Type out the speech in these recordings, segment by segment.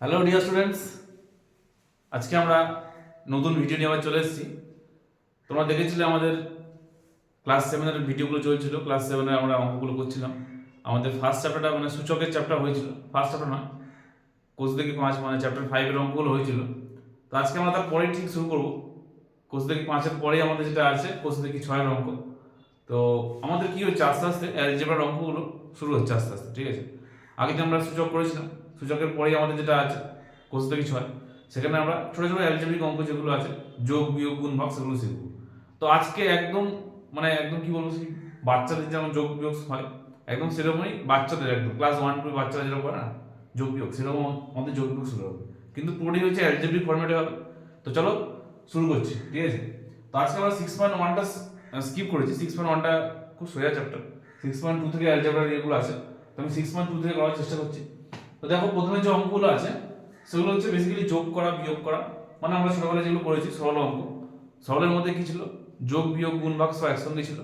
Hello dear students, আজকে আমরা নতুন ভিডিও নিয়ে আবার চলে এসেছি। তোমরা দেখেছিলে আমাদের ক্লাস 7-এর ভিডিওগুলো চলছিল। ক্লাস 7-এ আমরা অঙ্কগুলো করছিলাম। আমাদের ফার্স্ট চ্যাপ্টারটা মানে সূচকের চ্যাপ্টার হয়েছিল, ফার্স্ট চ্যাপ্টার নয়, কোষ থেকে 5 মানে চ্যাপ্টার 5-এর অঙ্কগুলো হয়েছিল। তো আজকে আমরা তার পরেই ঠিক শুরু করবো। কোষ থেকে 5-এর পরেই আমাদের যেটা আছে কোষ থেকে 6-এর অঙ্ক। তো আমাদের কি হচ্ছে, আস্তে আস্তে অ্যালজেব্রার অঙ্কগুলো শুরু হচ্ছে আস্তে আস্তে, ঠিক আছে। আগে যে আমরা সূচক করেছিলাম, সূচকের পরেই আমাদের যেটা আছে কোষ থেকে 6, সেখানে আমরা ছোটো ছোটো অ্যালজেব্রিক অঙ্ক যেগুলো আছে, যোগ বিয়োগ গুণ ভাগ, সেগুলো শিখবো। তো আজকে একদম মানে একদম কি বলবো, সেই বাচ্চাদের যেমন যোগ বিয়োগ হয় একদম সেরকমই বাচ্চাদের, একদম ক্লাস 1-2 বাচ্চারা যেরকম করে না যোগ বিয়োগ, সেরকম আমাদের যোগ বিয়োগ শুরু হবে, কিন্তু পুরোটাই হচ্ছে অ্যালজেব্রিক ফর্মেটে হবে। তো চলো শুরু করছি, ঠিক আছে। তো আজকে আমরা 6.1টা স্কিপ করেছি। 6.1টা খুব সোজা চ্যাপ্টার। 6.2 থেকে অ্যালজেব্রার এগুলো আছে, তো আমি 6.2 থেকে করার চেষ্টা করছি। তো দেখো, প্রথমে যে অঙ্কগুলো আছে সেগুলো হচ্ছে বেসিক্যালি যোগ করা বিয়োগ করা, মানে আমরা ছোটবেলায় যেগুলো করেছি সরল অঙ্ক। সরলের মধ্যে কি ছিল, যোগ বিয়োগ গুণ ভাগ সব একসঙ্গে ছিল।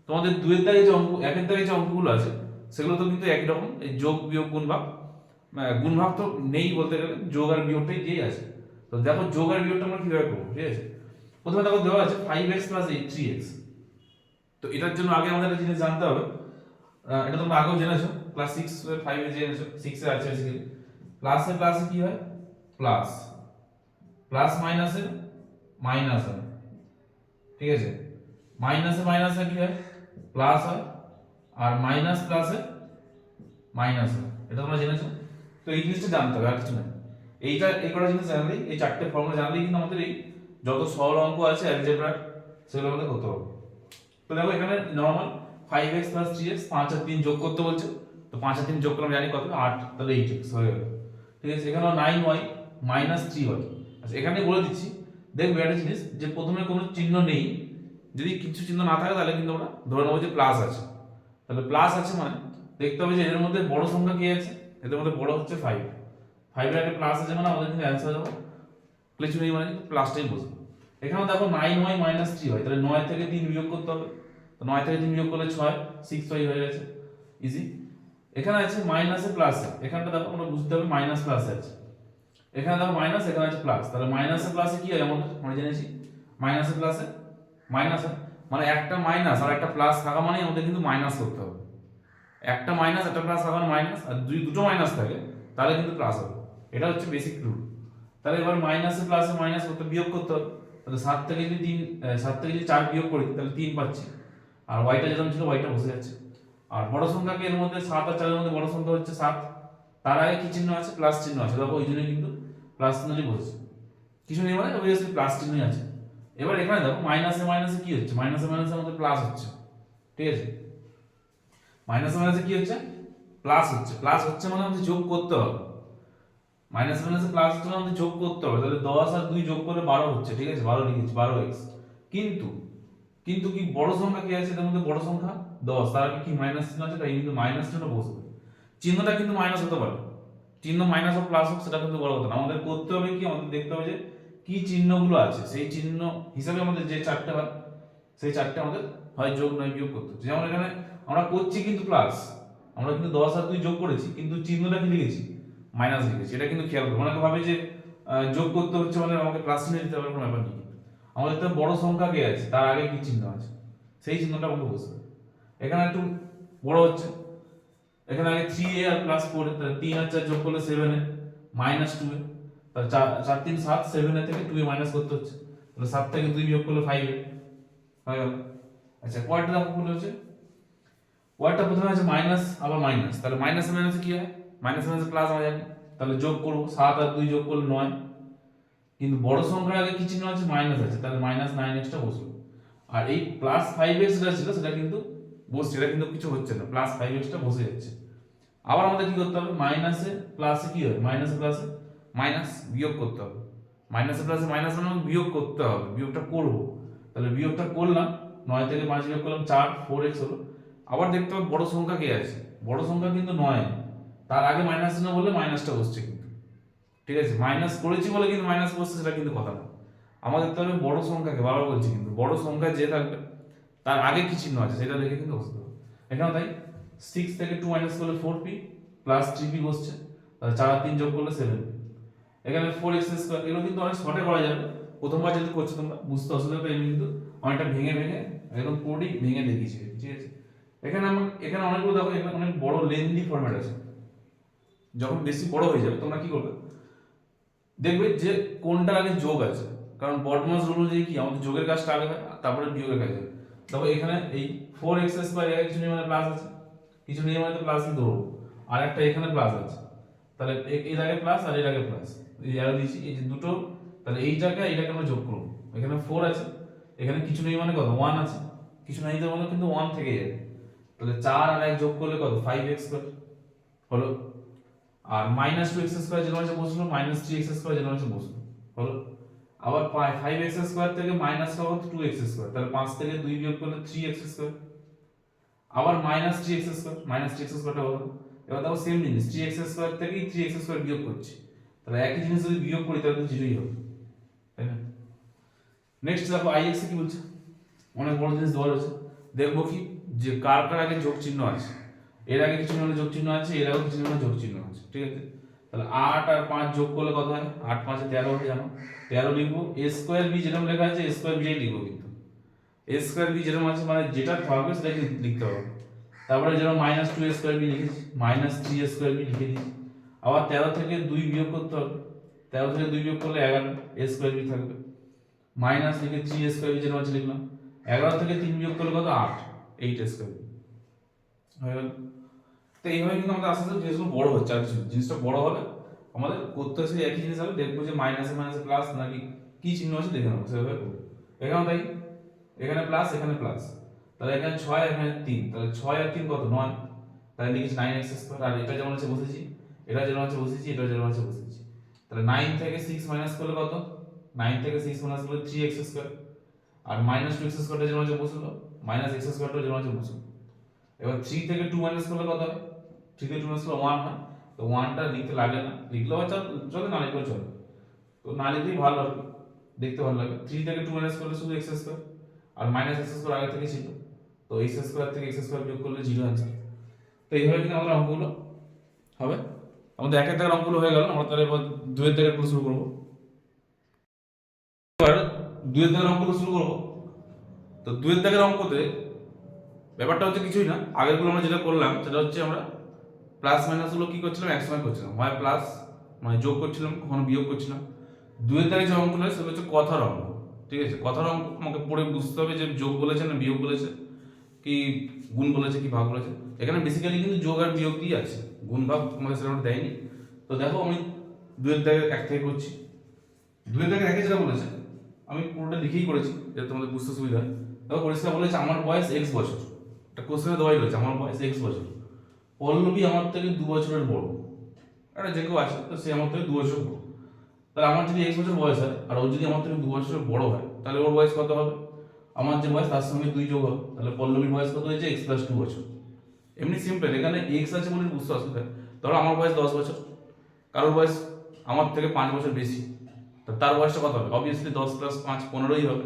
তোমাদের 2-এর দাগে যে অঙ্ক, 1-এর দাগে যে অঙ্কগুলো আছে সেগুলো তো কিন্তু একই রকম, এই যোগ বিয়োগ গুণ ভাগ। গুণ ভাগ তো নেই বলতে গেলে, যোগ আর বিয়োগটাই দিয়েই আছে। তো দেখো যোগ আর বিয়োগটা আমরা কিভাবে করবো, ঠিক আছে। প্রথমে দেখো দেওয়া আছে 5x + 3x। তো এটার জন্য আগে আমাদের একটা জিনিস জানতে হবে, এটা তোমরা আগেও জেনেছো, ক্লাস 6 এর 5 এ জেনেছো, 6 এ আছে বেসিক্যালি। প্লাসে প্লাসে কি হয়, প্লাস, প্লাস মাইনাসে মাইনাস হয়, ঠিক আছে। মাইনাসে মাইনাসে কি হয়, প্লাস হয়, আর মাইনাস প্লাসে মাইনাস হয়, এটা তোমরা জেনেছো। তো এই জিনিসটা জানতে হবে, আর কিছু না। এইটা এই কটা জিনিস জানলেই, এই চারটে ফর্মুলা জানলেই কিন্তু আমাদের এই যত সরল অঙ্ক আছে অ্যালজেব্রার, সেগুলো আমাদের করতে হবে। তো দেখো এখানে নরমাল 5x + 3x, 5 আর 3 যোগ করতে বলছে। তো 5 আর 3 যোগ করলে আমি জানি কত, 8, তাহলে 8x হয়ে গেল, ঠিক আছে। এখানে 9y - 3y। আচ্ছা, এখানে বলে দিচ্ছি, দেখবে একটা জিনিস, যে প্রথমে কোনো চিহ্ন নেই, যদি কিছু চিহ্ন না থাকে তাহলে কিন্তু আমরা ধরে নেবো যে প্লাস আছে। তাহলে প্লাস আছে মানে দেখতে হবে যে এদের মধ্যে বড় সংখ্যা কি আছে, এদের মধ্যে বড় হচ্ছে 5। 5 এর আগে প্লাস আছে মানে আমাদের কিন্তু অ্যান্সার হবে, কিছু নেই মানে প্লাসটাই বসবে। এখানে দেখো 9y - 3y, তাহলে 9 থেকে 3 বিয়োগ করতে হবে। তো 9 থেকে 3 বিয়োগ করলে 6, 6y হয়ে গেছে, ইজি। এখানে আছে মাইনাসে প্লাসে, এখানটা দেখো আমরা বুঝতে হবে মাইনাস প্লাসে আছে। এখানে দেখো মাইনাস, এখানে আছে প্লাস, তাহলে মাইনাসে প্লাসে কি হয়, আমরা জেনেছি মাইনাসে প্লাসে মাইনাস হয়। মানে একটা মাইনাস আর একটা প্লাস থাকা মানে আমাদের কিন্তু মাইনাস করতে হবে। একটা মাইনাস একটা প্লাস থাকা মানে মাইনাস, আর দুটো মাইনাস থাকে তাহলে কিন্তু প্লাস হবে। এটা হচ্ছে বেসিক রুল। তাহলে এবার মাইনাসে প্লাসে মাইনাস করতে বিয়োগ করতে হবে। তাহলে 7 থেকে যদি 3, 7 থেকে যদি 4 বিয়োগ করি তাহলে 3 পাচ্ছি, আর ওয়াইটা যেরকম ছিল ওয়াইটা বসে যাচ্ছে। আর বড় সংখ্যাকে এর মধ্যে 7 আর 4-এর মধ্যে বড় সংখ্যা হচ্ছে 7, তার আগে কি চিহ্ন আছে, প্লাস চিহ্ন আছে, দেখো ওই জন্য কিন্তু প্লাস চিহ্নই বসেছে, কিছু নেই মানে অবভিয়াসলি প্লাস চিহ্নই আছে। এবার এখানে দেখো মাইনাসে মাইনাসে কি হচ্ছে, মাইনাসে মাইনাসে আমাদের প্লাস হচ্ছে, ঠিক আছে। মাইনাসে মাইনাসে কি হচ্ছে, প্লাস হচ্ছে। প্লাস হচ্ছে মানে আমাদের যোগ করতে হবে, মাইনাস মাইনাসে প্লাস হচ্ছে মানে আমাদের যোগ করতে হবে। তাহলে 10 আর 2 যোগ করলে 12 হচ্ছে, ঠিক আছে, 12 লিখেছি, 12x। কিন্তু কিন্তু কি বড় সংখ্যা কি আছে এর মধ্যে, বড় সংখ্যা 10, তার আগে কি মাইনাস চিহ্ন আছে, তাই কিন্তু মাইনাস চিহ্ন বসবে। চিহ্নটা কিন্তু মাইনাস হতে পারে, চিহ্ন মাইনাস হোক প্লাস হোক সেটা কিন্তু বড় কথা না। আমাদের করতে হবে কি, আমাদের দেখতে হবে যে কি চিহ্নগুলো আছে, সেই চিহ্ন হিসাবে আমাদের যে চারটে হয় সেই চারটে আমাদের হয় যোগ নয় বিয়োগ করতে হচ্ছে। যেমন এখানে আমরা করছি কিন্তু প্লাস, আমরা কিন্তু 10 আর 2 যোগ করেছি, কিন্তু চিহ্নটা কি লিখেছি, মাইনাস লিখেছি। এটা কিন্তু খেয়াল করবো, অনেকে ভাবে যে যোগ করতে হচ্ছে মানে আমাকে প্লাস চিহ্ন দিতে হবে, কোনো ব্যাপার নেই। আমাদের তো বড় সংখ্যা কে আছে, তার আগে কি চিহ্ন আছে সেই চিহ্নটা আমাকে বসবে। এখানে একটু বড় হচ্ছে, এখানে আগে 3a আর প্লাস 4, তাহলে 3 আর 4 যোগ করলে 7a -2a, তাহলে 4 3 7, 7a থেকে 2a মাইনাস করতে হচ্ছে, তাহলে 7 থেকে 2 বিয়োগ করলে 5a হয়ে গেল। আচ্ছা, পরেরটা দেখো কি হচ্ছে, পরেরটা প্রথমে আছে মাইনাস আবার মাইনাস, তাহলে মাইনাস মাইনাসে কি হয়, মাইনাস মাইনাসে প্লাস আমরা জানি, তাহলে যোগ করব, 7 আর 2 যোগ করলে 9, কিন্তু বড় সংখ্যার আগে কি চিহ্ন আছে, মাইনাস আছে, তাহলে -9x টা বসলো। আর এই +5x যেটা ছিল সেটা কিন্তু বসছে, এটা কিন্তু কিছু হচ্ছে না, +5x টা বসে যাচ্ছে। আবার আমাদের কি করতে হবে, মাইনাসে প্লাসে কি হয়, মাইনাসে প্লাসে মাইনাস বিয়োগ করতে হবে। মাইনাসে প্লাসে মাইনাস মানে বিয়োগ করতে হবে, বিয়োগটা করব। তাহলে বিয়োগটা করলাম, 9 থেকে 5 বিয়োগ করলাম 4, 4x হলো। আবার দেখতে হবে বড় সংখ্যা কে আছে, বড় সংখ্যা কিন্তু 9, তার আগে মাইনাস চিহ্ন বলে মাইনাসটা বসছে কিন্তু, ঠিক আছে। মাইনাস করেছি বলে কিন্তু মাইনাস বসছে সেটা কিন্তু কথা না। আমাদের দেখতে হবে বড় সংখ্যাকে, বারবার বলছি কিন্তু বড় সংখ্যা যে থাকবে তার আগে কি চিহ্ন আছে সেটা দেখে কিন্তু বসতে হবে। এখানে তাই 6 থেকে 2 মাইনাস করলে 4p প্লাস 3p বসছে, তাহলে 4 আর 3 যোগ করলে 7p। এখানে 4x স্কয়ার, এগুলো কিন্তু অনেক শর্টে করা যাবে। প্রথমবার যদি করছো তোমরা বুঝতে অসুবিধা হবে, এমনি কিন্তু অনেকটা ভেঙে ভেঙে একদম পুরোটি ভেঙে দেখিয়েছি, ঠিক আছে। এখানে অনেকগুলো দেখো, এখানে অনেক বড় লেন্দি ফরম্যাট আছে। যখন বেশি বড় হয়ে যাবে তোমরা কি করবে, দেখবে যে কোনটার আগে যোগ আছে, কারণ বডমাস রুল অনুযায়ী কি আমাদের যোগের কাজটা আগে হয় তারপরে বিয়োগের কাজ হয়। দেখো এখানে এই 4x স্কয়ার এর কিছু নেই মানে প্লাস আছে, কিছু নেই মানে তো প্লাসই ধরবো, আর একটা এখানে প্লাস আছে, তাহলে এর আগে প্লাস আর এর আগে প্লাস, এই অ্যারো দিয়েছি এই যে দুটো, তাহলে এই জায়গায় এইটাকে আমরা যোগ করব। এখানে 4 আছে, এখানে কিছু নেই মানে কত 1 আছে, কিছু নাই তো মানে কিন্তু 1 থেকে যাবে, তাহলে 4 আর 1 যোগ করলে কত 5x স্কয়ার হলো। আর মাইনাস 2x স্কয়ার যেটা হচ্ছে বসলো, মাইনাস 3x স্কয়ার যেটা হচ্ছে বসলো হলো। আবার 5x স্কয়ার থেকে মাইনাস কত 2x স্কয়ার, তাহলে 5 থেকে 2 বিয়োগ করলে 3x স্কয়ার, আবার minus 3x square, minus 3x স্কয়ারটা হলো। এবার দেখো সেম জিনিস 3x স্কয়ার থেকে 3x স্কয়ার বিয়োগ করছি, তাহলে একই জিনিস যদি বিয়োগ করি তাহলে তো জিরোই হবে, তাই না। নেক্সট দেখো ix কি বলছে, অনেক বড় জিনিস দেওয়া রয়েছে। দেখবো কি যে কার কার আগে যোগ চিহ্ন আছে, এর আগে কিছু মানে যোগ চিহ্ন আছে, এর আগে কিছু মানে যোগ চিহ্ন আছে, ঠিক আছে। তাহলে 8 আর 5 যোগ করলে কত হয়, 8 5 13 হবে, জানো 13 লিখবো। a স্কয়ার b যেরকম লেখা আছে a স্কয়ার b লিখবো, কিন্তু a স্কয়ার b যেরকম আছে মানে যেটা থাকবে সেটাই লিখতে হবে। তারপরে যেরকম মাইনাস 2 স্কয়ার b লিখেছি, মাইনাস 3 স্কয়ার b লিখে দিয়েছি। আবার 13 থেকে 2 বিয়োগ করতে হবে, 13 থেকে 2 বিয়োগ করলে 11 a স্কয়ার b থাকবে, মাইনাস লিখে 3 স্কয়ার b যেরকম আছে লিখলাম। 11 থেকে 3 বিয়োগ করলে কত 8, 8 স্কয়ার b হয়ে গেল। তো এইভাবে কিন্তু আমাদের আস্তে আস্তে জিনিসগুলো বড় হচ্ছে, আর জিনিসটা বড় হলে আমাদের করতে সেই একই জিনিস হবে, দেখবো যে মাইনাসে মাইনাসে প্লাস নাকি কি চিহ্ন আছে দেখে নেবো, সেভাবে করবো। এখানে তাই এখানে প্লাস এখানে প্লাস, তাহলে এখানে 6 এখানে 3, তাহলে 6 আর 3 কত 9, তাহলে লিখেছি 9x স্কয়ার। আর এটা যেমন আছে বসেছি, এটা যেমন আছে বসেছি, এটা যেমন আছে বসেছি, তাহলে 9 থেকে 6 মাইনাস করলে কত, 9 থেকে 6 মাইনাস করলে 3x স্কয়ার। আর মাইনাস 2x স্কয়ারটা যেমন আছে বসলো, মাইনাস x স্কয়ারটা যেমন আছে বসলো। এবার 3 থেকে 2 মাইনাস করলে কত হবে, 3 থেকে 2 মাইনাস করলে 1 হয়, তো 1টা লিখতে লাগে না, লিখলেও চলে না লিখলেও চলে, তো না লিখলেই ভালো আর কি, দেখতে ভালো লাগে। 3 থেকে 2 মাইনাস করলে শুধু x স্কয়ার, আর মাইনাস x স্কয়ার আগে থেকে ছিল, তো x স্কয়ার থেকে x স্কয়ার বিয়োগ করলে 0 আনসার। তো এইভাবে কিন্তু আমাদের অঙ্কগুলো হবে। আমাদের একের দাগের অঙ্কগুলো হয়ে গেল, আমরা তাহলে এবার দুয়ের দাগের গুলো শুরু করবো। এবার দুয়ের দাগের অঙ্কগুলো শুরু করবো। তো দুয়ের দাগের অঙ্কতে ব্যাপারটা হচ্ছে কিছুই না, আগেরগুলো আমরা যেটা করলাম সেটা হচ্ছে আমরা প্লাস মাইনাস গুলো কি করছিলাম, একসময় করছিলাম, হয় প্লাস মানে যোগ করছিলাম, কখনো বিয়োগ করছিলাম। দুয়ের দাগে যে অঙ্কগুলো সেগুলো হচ্ছে কথার অঙ্ক, ঠিক আছে। কথার অঙ্ক আমাকে পড়ে বুঝতে হবে যে যোগ বলেছে না বিয়োগ বলেছে, কি গুণ বলেছে কি ভাগ বলেছে। এখানে বেসিক্যালি কিন্তু যোগ আর বিয়োগ দিয়ে আছে, গুণ ভাগ তোমাদের সেরকম দেয়নি। তো দেখো আমি দুয়ের দাগে এক থেকে করছি। দুয়ের দাগে একে যেটা বলেছে আমি পুরোটা লিখেই করেছি যাতে তোমাদের বুঝতে সুবিধা হয়। দেখো পরিষ্কার বলেছে আমার বয়স x বছর, একটা কোশ্চেনে দেওয়াই রয়েছে আমার বয়স x বছর, পল্লবী আমার থেকে 2 বছরের বড়, একটা যে কেউ আছে তো সে আমার থেকে 2 বছর বড়। তাহলে আমার যদি x বছর বয়স হয় আর ও যদি আমার থেকে 2 বছরের বড় হয়, তাহলে ওর বয়স কত হবে, আমার যে বয়স তার সঙ্গে 2 যোগ হবে, তাহলে পল্লবীর বয়স কত হয়েছে x + 2 বছর। এমনি সিম্পল, এখানে x আছে বলে বুঝতে অসুবিধা। ধরো আমার বয়স 10 বছর, কারোর বয়স আমার থেকে 5 বছর বেশি, তো তার বয়সটা কত হবে, অবভিয়াসলি 10 + 5 15ই হবে।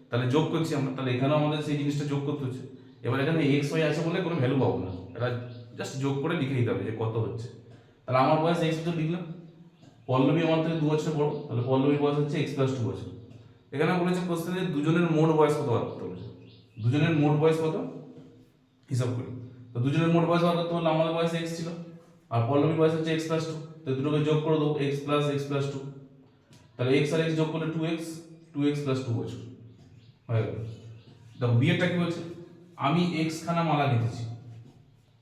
তাহলে যোগ করছি আমরা, তাহলে এখানেও আমাদের সেই জিনিসটা যোগ করতে হচ্ছে। এবার এখানে x y আছে বলে কোনো ভ্যালু পাবো না, এটা জাস্ট যোগ করে লিখে দিতে হবে যে কত হচ্ছে। তাহলে আমার বয়স x বছর লিখলাম, পল্লবী আমার থেকে 2 বছর বড়, তাহলে পল্লবীর বয়স হচ্ছে x + 2 বছর। এখানে বলেছে কোশ্চেনে দুজনের মোট বয়স কত বার করতে বলেছে, দুজনের মোট বয়স কত হিসাব করি। তো দুজনের মোট বয়স বার করতে বললে আমাদের বয়স x ছিল আর পল্লবীর বয়স হচ্ছে x + 2, তো দুটোকে যোগ করে দেবো x + 2, তাহলে x আর x যোগ করলে 2x + 2 বছর হয়ে গেল। দেখো বিয়েরটা কি বলছে, আমি x খানা মালা গেঁথেছি,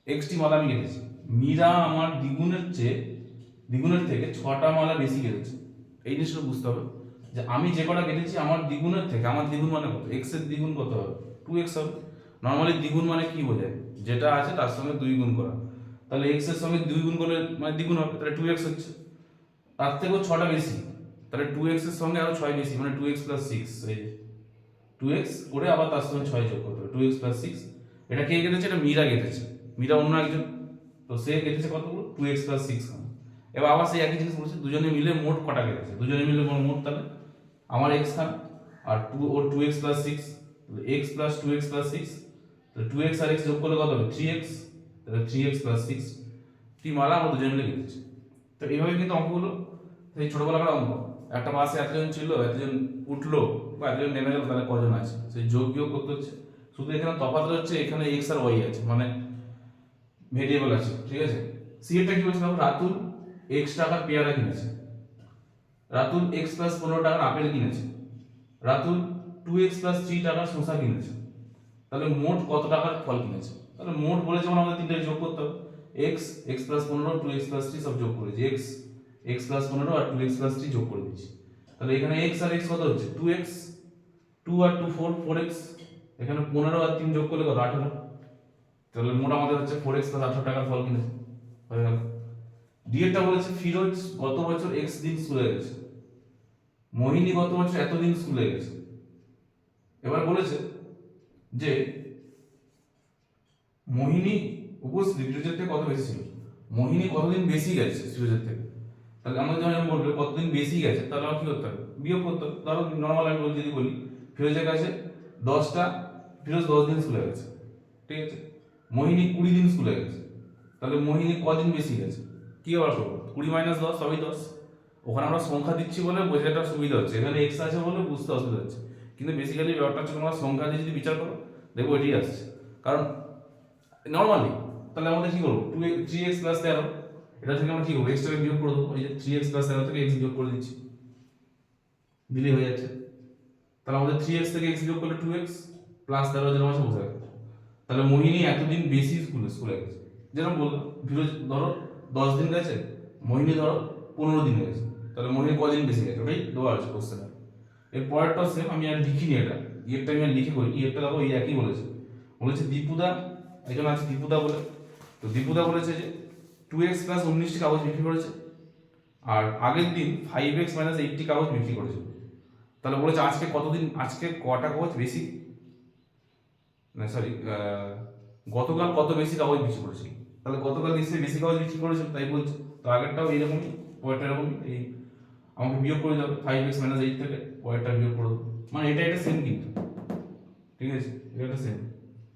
xটি মালা আমি গেঁথেছি, মীরা আমার দ্বিগুণের থেকে 6টা মালা বেশি গেঁথেছে। এই জিনিসটা বুঝতে হবে যে আমি যে কটা গেঁথেছি আমার দ্বিগুণের থেকে, আমার দ্বিগুণ মানে কত, x এর দ্বিগুণ কত হবে 2x হবে। নর্মালি দ্বিগুণ মানে কি বোঝায়, যেটা আছে তার সঙ্গে 2 গুণ করা, তাহলে x এর সঙ্গে 2 গুণ করলে মানে দ্বিগুণ হবে, তাহলে 2x হচ্ছে। তার থেকেও 6টা বেশি, তাহলে 2x এর সঙ্গে আরো 6 বেশি মানে 2x + 6, এই 2x করে আবার তার সঙ্গে 6 যোগ করতে হবে, 2x + 6। এটা কে গেঁথেছে, এটা মীরা গেঁথেছে, মীরা অন্য একজন, তো সে গেঁথেছে কতগুলো 2x + 6 খানা। এবার আবার সেই একই জিনিস বলছে দুজনে মিলে মোট কটা গেঁথেছে, দুজনে মিলে মোট তাহলে আমার x খানা আর 2 ওর 2x + 6, তাহলে x + 2x + 6, তাহলে 2x আর x যোগ করলে কত হবে 3x, তাহলে 3x + 6 টি মালা আমরা দুজনে মিলে গেঁথেছি। তো এইভাবে কিন্তু অঙ্কগুলো সেই ছোটবেলাকার অঙ্ক, একটা বাসে এতজন ছিল, এতজন উঠলো বা এতজন নেমে গেল, তাহলে কজন আছে সেই যোগ বিয়োগ করতে হচ্ছে। শুধু এখানে তফাৎ হচ্ছে, এখানে এক্স আর ওয়াই আছে, মানে ভেরিয়েবল আছে, ঠিক আছে। সি এরটা কি বলছিলাম, রাতুল এক্স টাকার পেয়ারা কিনেছে, রাতুল এক্স প্লাস 15 টাকার আপেল কিনেছে, রাতুল 2x+3 টাকার শসা কিনেছে। তাহলে মোট কত টাকার ফল কিনেছে? তাহলে মোট বলেছে মানে আমাদের তিনটে যোগ করতে হবে। এক্স, এক্স+15, 2x+3 সব যোগ করেছি, এক্স, এক্স+15 আর 2x+3 যোগ করে দিচ্ছি। তাহলে এখানে এক্স আর এক্স কত হচ্ছে? 2x, 2 আর 2 4, 4x। এখানে 15 আর 3 যোগ করলে কত? 18। তাহলে মোট আমাদের হচ্ছে 4x + 18 টাকার ফল কিনেছে, হয়ে গেল। ডি এরটা বলেছে ফিরোজ গত বছর এক্স দিন স্কুলে গেছে, মোহিনী গত বছর এতদিন স্কুলে গেছে। এবার বলেছে যে মোহিনী উপস্থিত ফিরোজের থেকে কত বেশি ছিল, মোহিনী কতদিন বেশি গেছে ফিরোজের থেকে। তাহলে আমরা যখন বলবো কতদিন বেশি গেছে, তাহলে আমার কি করতে হবে? বিয়োগ করতে হবে। ধরো নর্মাল আমি যদি বলি ফিরোজের কাছে 10টা, ফিরোজ 10 দিন স্কুলে গেছে, ঠিক আছে। মোহিনী 20 দিন স্কুলে গেছে, তাহলে মোহিনী কদিন বেশি গেছে? কি আবার করবো? 20 - 10 সবই 10। ওখানে আমরা সংখ্যা দিচ্ছি বলে বোঝাটা সুবিধা হচ্ছে, এখানে এক্স আছে বলে বুঝতে অসুবিধা হচ্ছে, কিন্তু বেসিক্যালি ব্যাপারটা হচ্ছে তোমরা সংখ্যা দিয়ে যদি বিচার করো দেখবো এটাই আসছে। কারণ নর্মালি তাহলে আমাদের কি করবো, 3x + 13, এটা থেকে আমরা কি করবো, এক্সটাকে বিয়োগ করে দেবো। এই যে 3x + 13 থেকে এক্স বিয়োগ করে দিচ্ছি, দিলেই হয়ে যাচ্ছে। তাহলে আমাদের 3x থেকে এক্স বিয়োগ করলে 2x + 13 যেরকম আছে বোঝা গেল। তাহলে মোহিনী এতদিন বেশি স্কুলে গেছে, যেরকম বললাম ফিরোজ ধরো 10 দিন গেছে, মোহিনী ধরো 15 দিন গেছে, তাহলে মোহিনী কদিন বেশি গেছে ওটাই দেওয়া আছে কোশ্চেনে। এর পরেরটা সেম, আমি আর লিখিনি এটা, ইয়েরটা আমি আর লিখে করি, ইয়েরটা দেখো এই একই বলেছে দীপুদা, একজন আছে দীপুদা বলে, তো দীপুদা বলেছে যে 2x + 19টি কাগজ বিক্রি করেছে, আর আগের দিন 5x - 8টি কাগজ বিক্রি করেছে। তাহলে বলেছে আজকে কটা কাগজ বেশি, না সরি, গতকাল কত বেশি কাগজ বিক্রি করেছিল। তাহলে গতকাল নিশ্চয়ই বেশি কাগজ বিক্রি করেছিল, তাই বলছে। তো আগেরটাও এইরকমই, পরেরটা এরকমই, এই আমাকে বিয়োগ করে যাবে 5x - 8 থেকে পরেরটা বিয়োগ করে দেবো, মানে এটা সেম কিন্তু, ঠিক আছে, এটা সেম।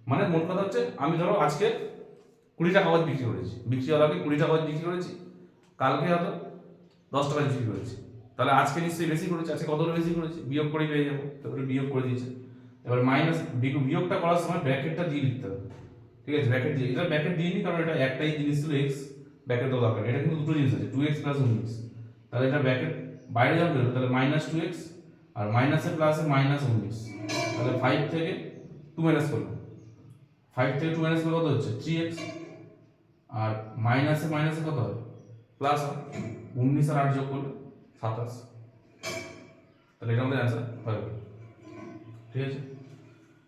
মানে মোট কথা হচ্ছে আমি ধরো আজকে 20টা কাগজ বিক্রি করেছি, বিক্রি হওয়ার আগে 20টা কাগজ বিক্রি করেছি, কালকে হয়তো 10টা কাগজ বিক্রি করেছি, তাহলে আজকে নিশ্চয়ই বেশি করেছি, আজকে কতটা বেশি করেছি বিয়োগ করে পেয়ে যাবো। তারপরে বিয়োগ করে দিয়েছে। এবার মাইনাস বিয়োগটা করার সময় ব্র্যাকেটটা দিয়ে লিখতে হবে, ঠিক আছে। ব্র্যাকেট দিয়ে, এটা ব্র্যাকেট দিইনি কারণ এটা একটাই জিনিস ছিল এক্স, ব্র্যাকেট দেওয়া দরকার। এটা কিন্তু দুটো জিনিস আছে, 2x + 19, তাহলে এটা ব্র্যাকেট বাইরে যাবে, তাহলে -2x আর মাইনাসে প্লাসে -19, তাহলে 5 থেকে 2 মাইনাস করলাম, 5 থেকে 2 মাইনাস করলে কত হচ্ছে 3x, আর মাইনাসে কত হবে প্লাস, 19 আর 8 যোগ করলে 27, তাহলে এটা আমাদের অ্যান্সার হয়ে গেল, ঠিক আছে।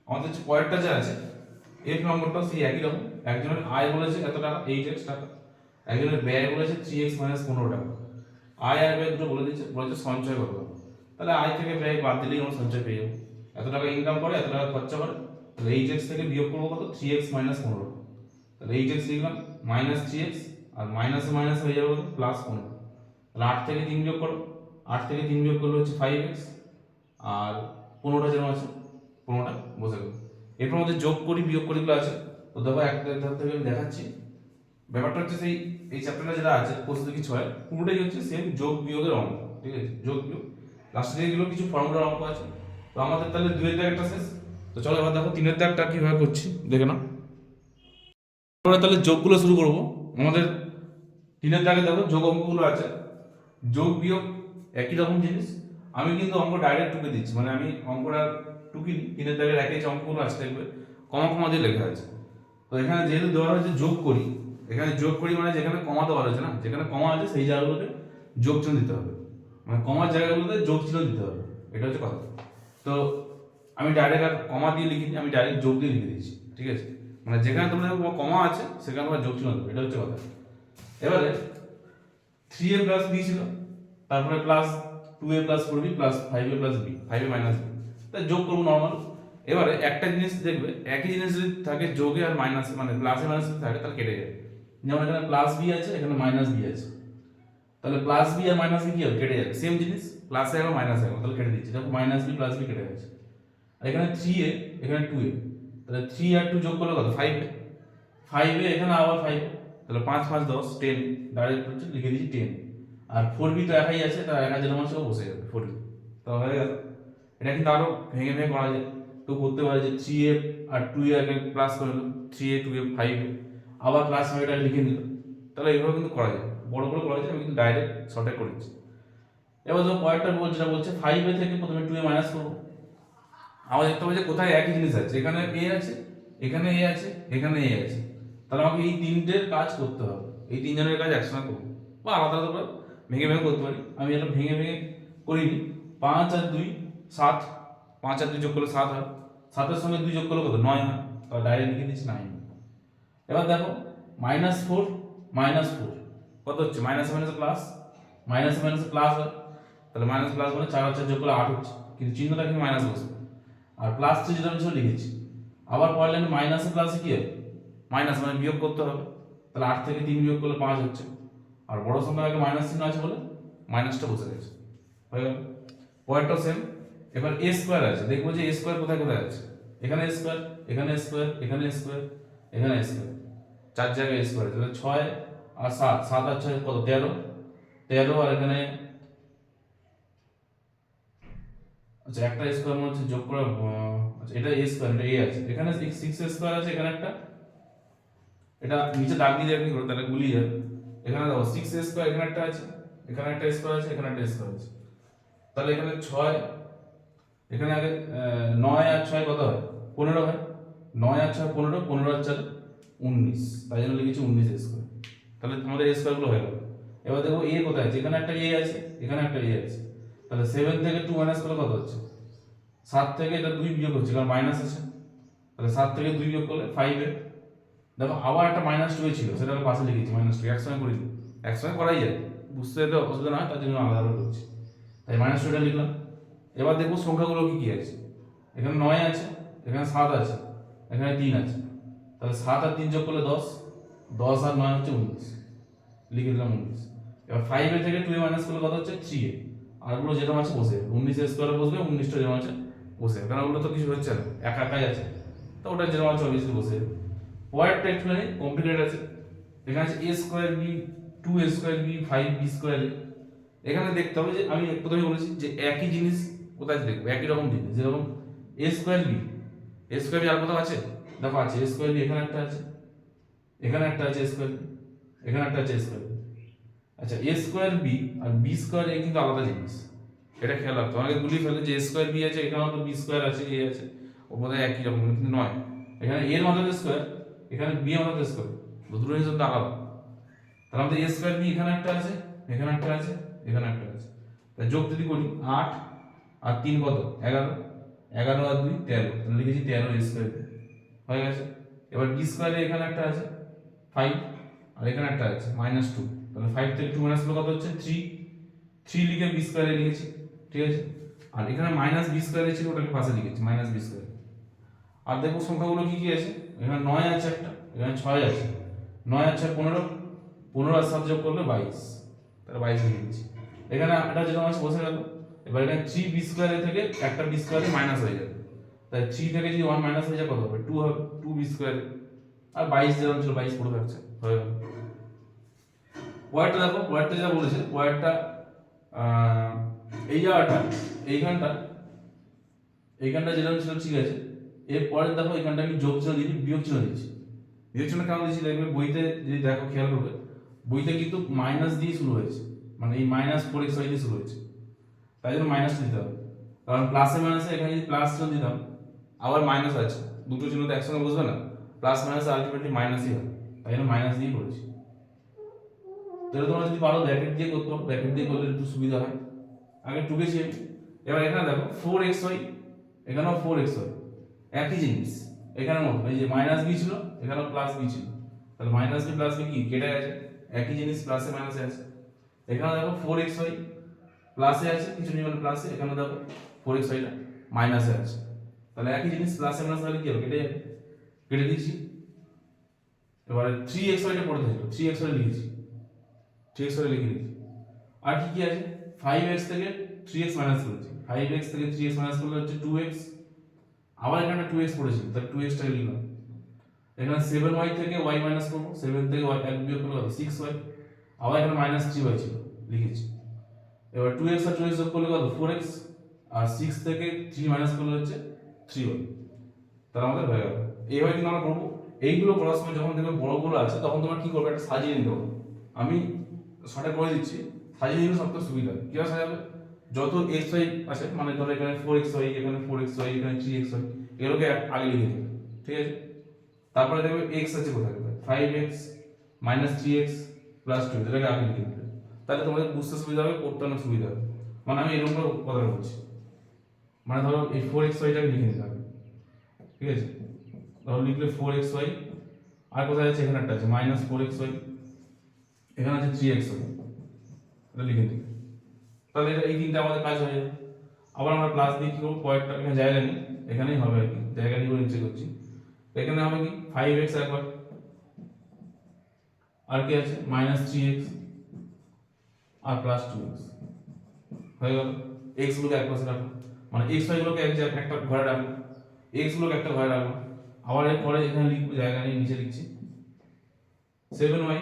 আমাদের হচ্ছে পরেরটা যা আছে এফ নম্বরটাও সেই একই রকম। একজনের আয় বলেছে এত টাকা, 8x টাকা, একজনের ব্যয় বলেছে 3x - 15 টাকা। আয় আর ব্যয় দুটো বলেছে সঞ্চয় কত টাকা। তাহলে আয় থেকে ব্যয় বাদ দিলেই আমরা সঞ্চয় পেয়ে যাবো। এত টাকা ইনকাম করে, এত টাকা খরচা করে, তাহলে 8x থেকে বিয়োগ করবো কত, 3x - 15, তাহলে 8x লিখলাম, -3x আর মাইনাসে মাইনাসে হয়ে যাবে +15, তাহলে 8 থেকে 3 বিয়োগ করো, 8 থেকে 3 বিয়োগ করলে হচ্ছে 5x, আর 15টা যেরকম আছে 15টা বসে গেল। এরপর আমাদের যোগ করি বিয়োগ করিগুলো আছে, তো দেখো একটা থেকে আমি দেখাচ্ছি। ব্যাপারটা হচ্ছে সেই এই চ্যাপ্টারটা যেটা আছে কোর্স থেকে 6 পুরোটাই হচ্ছে সেম যোগ বিয়োগের অঙ্ক, ঠিক আছে, যোগ বিয়োগ। লাস্টে যেগুলো কিছু ফর্মুলার অঙ্ক আছে। তো আমাদের তাহলে 2 এর দাগটা শেষ। তো চলো এবার দেখো 3 এর দাগটা কিভাবে করছি দেখে নাও। আমরা তাহলে যোগগুলো শুরু করব। আমাদের 3 এর দাগে দেখো যোগ অঙ্কগুলো আছে, যোগ বিয়োগ একই রকম জিনিস। আমি কিন্তু অঙ্ক ডাইরেক্ট টুকে দিচ্ছি, মানে আমি অঙ্কটা টুকিনি, 3 এর দাগের একই যে অঙ্কগুলো আছে দেখবে কমা কমা দিয়ে লেখা আছে। তো এখানে যেহেতু দেওয়া হয়েছে যোগ করি, এখানে যোগ করি মানে যেখানে কমা দেওয়া হয়েছে না, যেখানে কমা আছে সেই জায়গাগুলোতে যোগ চিহ্ন দিতে হবে, মানে কমার জায়গাগুলোতে যোগ চিহ্ন দিতে হবে, এটা হচ্ছে কথা। তো আমি ডাইরেক্ট আর কমা দিয়ে লিখিনি, আমি ডাইরেক্ট যোগ দিয়ে লিখে দিয়েছি, ঠিক আছে। মানে যেখানে তোমাদের কমা আছে সেখানে তোমার যোগ চিহ্ন দেবে, এটা হচ্ছে কথা। এবারে 3a + b ছিল, তারপরে plus 2a + 4b plus 5a + b, 5a - b, তাই যোগ করবো নর্মাল। এবারে একটা জিনিস দেখবে, একই জিনিস যদি থাকে যোগে আর মাইনাসে, মানে প্লাসে মাইনাসে থাকে তাহলে কেটে যাবে। যেমন এখানে +b আছে, এখানে -b আছে, তাহলে +b আর -b কি হবে, কেটে যাবে। সেম জিনিস প্লাসে আর মাইনাসে হবে, তাহলে কেটে দিচ্ছি, দেখো -b + b কেটে গেছে। আর এখানে 3a, এখানে 2a, তাহলে 3 আর 2 যোগ করলে কত 5a, 5a এখানে আবার 5, তাহলে 5 5 10 10, ডাইরেক্ট হচ্ছে লিখে দিচ্ছি 10। আর 4b তো একাই আছে, তার একা যেরকম আছে ও বসে যাবে 4b। তো হয়ে গেল। এটা কিন্তু আরো ভেঙে ভেঙে করা যায়। তো করতে পারে যে 3a আর 2a আগে প্লাস করে নিল, 3a 2a 5a, আবার প্লাস হবে এটা লিখে নিল। তাহলে এইভাবে কিন্তু করা যায়, বড় করে করা যায়। আমি কিন্তু ডাইরেক্ট শর্টে করেছি। এবার ধরো পরেরটা যেটা বলছে 5a থেকে প্রথমে 2a মাইনাস করবো। আমার দেখতে হবে যে কোথায় একই জিনিস আছে, এখানে a আছে, এখানে a আছে, এখানে a আছে। তাহলে আমাকে এই তিনটের কাজ করতে হবে, এই তিনজনের কাজ একসঙ্গে করবো বা আলাদা আলাদা ভেঙে ভেঙে করতে পারি। আমি এটা ভেঙে ভেঙে করিনি। 5 আর 2 7, 5 আর 2 যোগ করলে 7 হয়, 7-এর সঙ্গে 2 যোগ করলে কত 9 হয়। তাহলে ডাইরেক্ট লিখে দিচ্ছি 9। এবার দেখো -4 -4 কত হচ্ছে, minus minus plus, minus minus plus হয়। তাহলে মাইনাস প্লাস মানে 4 আর 4 যোগ করলে 8 হচ্ছে, কিন্তু চিহ্নটা কিন্তু মাইনাস বসবে। আর প্লাস 3 যেটা আমি লিখেছি, আবার পরের লাইনে মাইনাসে প্লাসে কি হয়, মাইনাস মানে বিয়োগ করতে হবে। তাহলে 8 থেকে 3 বিয়োগ করলে 5 হচ্ছে। আর বড় সংখ্যার আগে মাইনাস চিহ্ন আছে বলে মাইনাসটা বসে গেছে, হয়ে গেল। পয়েন্টটাও সেম। এবার a স্কয়ার আছে, দেখবো যে a স্কয়ার কোথায় কোথায় আছে। এখানে a স্কয়ার, এখানে a স্কয়ার, এখানে a স্কয়ার, এখানে a স্কয়ার, 4 জায়গায় a স্কয়ার আছে। তাহলে 6 আর 7, 7 আর 6 কত 13, 13 আর এখানে আচ্ছা একটা স্কয়ার মনে হচ্ছে যোগ করা, আচ্ছা এটা a স্কয়ার, এটা a আছে, এখানে 6 স্কয়ার আছে, এখানে একটা, এটা নিচে দাগ দিয়ে রাখি করে তাহলে গুলিয়ে যাবে। এখানে দেখো 6 স্কয়ার, এখানে একটা আছে, এখানে একটা স্কয়ার আছে, এখানে একটা স্কয়ার আছে। তাহলে এখানে 6, এখানে আগে 9 আর 6 কত হয় 15 হয়, 9 আর 6 15, 15 আর 4 19, তাই জন্য লিখেছি 19 স্কয়ার। তাহলে আমাদের a স্কয়ার গুলো হয়ে গেল। এবার দেখো a কোথায় আছে, এখানে একটা a আছে, এখানে একটা a আছে। তাহলে 7 থেকে 2 মাইনাস করলে কত হচ্ছে, 7 থেকে এটা 2 বিয়োগ হচ্ছে কারণ মাইনাস আছে। তাহলে 7 থেকে 2 বিয়োগ করলে 5 এ দেখো আবার একটা -2 ছিল, সেটা আমি পাশে লিখেছি -2, একসঙ্গে করে দিই, একসঙ্গে করাই যায়, বুঝতে যেতে অসুবিধা না হয়, তার জন্য আলাদা করছি। তাই -2টা লিখলাম। এবার দেখবো সংখ্যাগুলো কি কি আছে। এখানে 9 আছে, এখানে 7 আছে, এখানে 3 আছে। তাহলে 7 আর 3 যোগ করলে 10, 10 আর 9 হচ্ছে 19, লিখে দিলাম 19। এবার 5 এ থেকে 2 এ মাইনাস করলে কত হচ্ছে 3 এ, আর ওগুলো যেরকম আছে বসে 19 এর স্কয়ারে বসবে, 19টা যেরকম আছে বসে, কারণ ওগুলো তো কিছু হচ্ছে না, একা একাই আছে, তো ওটা যেরকম আছে অবভিয়াসলি বসে। পয়েন্টটা একটুখানি কমপ্লিকেটেড আছে। এখানে আছে a square b, 2a square b, 5b square a। এখানে দেখতে হবে যে আমি প্রথমে বলেছি যে একই জিনিস কোথায় দেখবো, একই রকম জিনিস, যেরকম a square b, a square b আর কোথাও আছে, দেখো আছে a স্কয়ার b, এখানে একটা আছে, এখানে একটা আছে a স্কয়ার b, এখানে একটা আছে a স্কয়ার b। আচ্ছা a স্কয়ার b আর b স্কয়ার a কিন্তু আলাদা জিনিস, এটা খেয়াল রাখতে হবে। অনেকে গুলিয়ে ফেলে যে a স্কয়ার b আছে, এখানেও তো b স্কয়ার আছে, a আছে, ও বোধহয় একই রকম, কিন্তু নয়। এখানে a এর মাত্রা স্কয়ার, এখানে b এর মাত্রা স্কয়ার, দুটো জিনিস কিন্তু আলাদা। তাহলে আমাদের a স্কয়ার b এখানে একটা আছে, এখানে একটা আছে, এখানে একটা আছে। তাই যোগ যদি করি 8 আর 3 কত 11, 11 আর 2 13, তাহলে লিখেছি 13 a স্কয়ার হয়ে গেছে। এবার b স্কয়ারে এখানে একটা আছে 5, আর এখানে একটা আছে -2, তাহলে 5 থেকে 2 মাইনাস করলে কত হচ্ছে 3, 3 লিখে b স্কয়ারে লিখেছি, ঠিক আছে। আর এখানে -b স্কয়ারে ছিল, ওটাকে পাশে লিখেছি -b স্কয়ার। আর দেখো সংখ্যাগুলো কি কি আছে, এখানে 9 আছে একটা, এখানে 6 আছে, 9 আর 6 15, 15 আর 7 যোগ করলে 22, তাহলে 22 লিখে দিচ্ছি। এখানে এটা যেরকম আছে বসে গেল। এবার এখানে 3b স্কয়ারে থেকে একটা b স্কয়ারে মাইনাস হয়ে যাবে, তাই 3 থেকে যদি 1 মাইনাস হয়ে যায় কত হবে 2 হবে, 2b স্কয়ারে। আর 22 যেরকম ছিল 22 পুরো থাকছে, হয়ে গেল। পয়েন্টটা দেখো, পয়েন্টটা যেটা বলেছে, পয়েন্টটা এই জায়গাটা, এইখানটা, এইখানটা যেরকম ছিল ঠিক আছে। এরপরে দেখো এখানটা আমি যোগ চিহ্ন দিয়েছি, বিয়োগ চিহ্ন দিয়েছি। বিয়োগ চিহ্ন কেন দিয়েছি দেখবে বইতে যদি দেখো খেয়াল করবে, বইতে কিন্তু মাইনাস দিয়ে শুরু হয়েছে, মানে এই -4x দিয়ে শুরু হয়েছে, তাই জন্য মাইনাস দিতে হবে। কারণ প্লাসে মাইনাসে এখানে যদি প্লাস চিহ্ন দিতাম, আবার মাইনাস আছে, দুটো চিহ্ন তো একসঙ্গে বসবে না, প্লাস মাইনাস আলটিমেটলি মাইনাসই হয়, তাই জন্য মাইনাস দিয়ে করেছি। তাহলে তোমরা যদি পারো ব্র্যাকেট দিয়ে করতে পারো, ব্র্যাকেট দিয়ে করলে একটু সুবিধা হয়। আগে টুকেছি আমি। এবার এখানে দেখো 4xy, এখানেও 4xy, একই জিনিস, এখানে মতো এই যে -b ছিল, এখানেও +b ছিল, তাহলে -b +b কি কেটে গেছে, একই জিনিস প্লাসে মাইনাসে আছে। এখানে দেখো 4xy প্লাসে আছে, কিছু নেই মানে প্লাসে, এখানে দেখো 4xy টা মাইনাসে আছে, তাহলে একই জিনিস প্লাসে মাইনাসে হলে কি হবে, কেটে যাবে, কেটে দিয়েছি। এবারে 3xy টা পড়ে থাকলো, 3xy লিখেছি, 3xy লিখে দিয়েছি। আর কি কি আছে, 5x থেকে 3x মাইনাস করেছি, 5x থেকে 3x মাইনাস করলে হচ্ছে 2x, আবার এখানে 2x পড়েছিল, তাহলে 2x টাকে লিখলাম। এখানে 7y থেকে y মাইনাস করবো, 7 থেকে y এক বিয়োগ করলে 6y, আবার এখানে -3y ছিল, লিখেছি। এবার 2x আর 2x যোগ করলে কত 4x, আর 6 থেকে 3 মাইনাস করলে হচ্ছে 3y। তাহলে আমাদের হয়ে গেল। এইভাবে কিন্তু আমরা করবো। এইগুলো করার সময় যখন দেখবে বড়গুলো আছে তখন তোমরা কি করবে, একটা সাজিয়ে নিতে হবে। আমি শর্টে করে দিচ্ছি, সাজিয়ে নিলে সবথেকে সুবিধা হয়। কীভাবে সাজাবে, যত এক্স ওয়াই আছে, মানে ধরো এখানে 4xy, এখানে 4xy, এখানে 3xy, এগুলোকে আগে লিখে দেবে, ঠিক আছে। তারপরে দেখবে এক্স আছে কোথায়, 5x মাইনাস 3x প্লাস 2, এটাকে আগে লিখে দেবে। তাহলে তোমাদের বুঝতে সুবিধা হবে, পড়তে অনেক সুবিধা হবে। মানে আমি এরকম করে কথা বলছি, মানে ধরো এই 4xyটাকে লিখে নিতে হবে, ঠিক আছে। ধরো লিখলে 4xy, আর কোথায় আছে, এখানে একটা আছে মাইনাস 4xy, এখানে আছে 3xy, এটা লিখে দিই। তাহলে এটা এই তিনটা আমাদের কাজ হয়ে যাবে। আবার আমরা প্লাস দিয়ে কি করবো, পয়েন্টটা এখানে জায়গা নিই, এখানেই হবে আর কি, জায়গা নিয়ে নিচে করছি। এখানে হবে কি 5x একবার, আর কি আছে মাইনাস 3x আর প্লাস 2x হয়ে গেল। x গুলোকে এক পাশে রাখো, মানে x y গুলোকে একটা ঘরে রাখো, x গুলোকে একটা ঘরে রাখো। আবার এরপরে এখানে লিখবো, জায়গা নিয়ে নিচে লিখছি 7y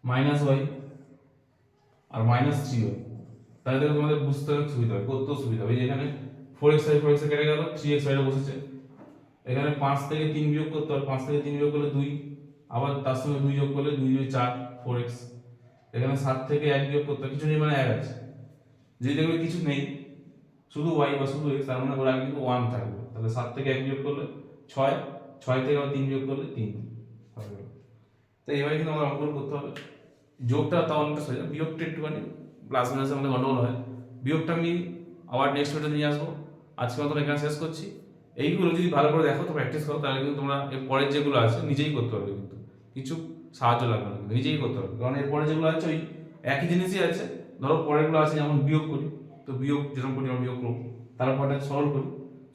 মাইনাস y আর মাইনাস 3y। তাহলে দেখো তোমাদের বুঝতে সুবিধা হবে, করতেও সুবিধা হবে। এখানে 4xy কেটে গেল, 3xy বসেছে। এখানে 5 থেকে 3 বিয়োগ করতে হবে, 5 থেকে 3 বিয়োগ করলে 2, আবার তার সঙ্গে 2 যোগ করলে 2 2 4 4x। এখানে 7 থেকে 1 বিয়োগ করতে হবে, কিছু নেই মানে 1 আছে। যদি দেখবে কিছু নেই, শুধু y বা শুধু x, তার মানে ওর আগে কিন্তু 1 থাকবে। তাহলে 7 থেকে 1 বিয়োগ করলে 6, 6 থেকে আবার 3 বিয়োগ করলে 3 হবে। তো এইভাবে কিন্তু আমাদের অঙ্কন করতে হবে। যোগটা তাও অনেকটা সোজা, বিয়োগটা একটুখানি প্লাস মাইনাসের মধ্যে গন্ডগোল হয়। বিয়োগটা আমি আবার নেক্সট ভিডিওতে নিয়ে আসবো। আজকে মতো এখানে শেষ করছি। এইগুলো যদি ভালো করে দেখো তো প্র্যাকটিস করো, তাহলে কিন্তু তোমরা এর পরের যেগুলো আছে নিজেই করতে পারবে, কিন্তু কিছু সাহায্য লাগবে না, কিন্তু নিজেই করতে পারবে। কারণ এরপরে যেগুলো আছে ওই একই জিনিসই আছে। ধরো পরেরগুলো আছে যেমন বিয়োগ করি, তো বিয়োগ যেরকম করি আমরা বিয়োগ করবো, তারপরে সরল করি।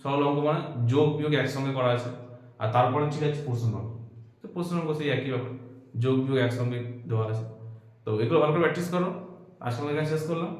সরল অঙ্ক মানে যোগ বিয়োগ একসঙ্গে করা আছে। আর তারপরে ঠিক আছে প্রশ্ন অঙ্ক, তো প্রশ্ন অঙ্ক সেই একই ব্যাপার, যোগ বিয়োগ একসঙ্গে দেওয়া আছে। তো এগুলো ভালো করে প্র্যাকটিস করো। আজকে আমরা এখানে শেষ করলাম।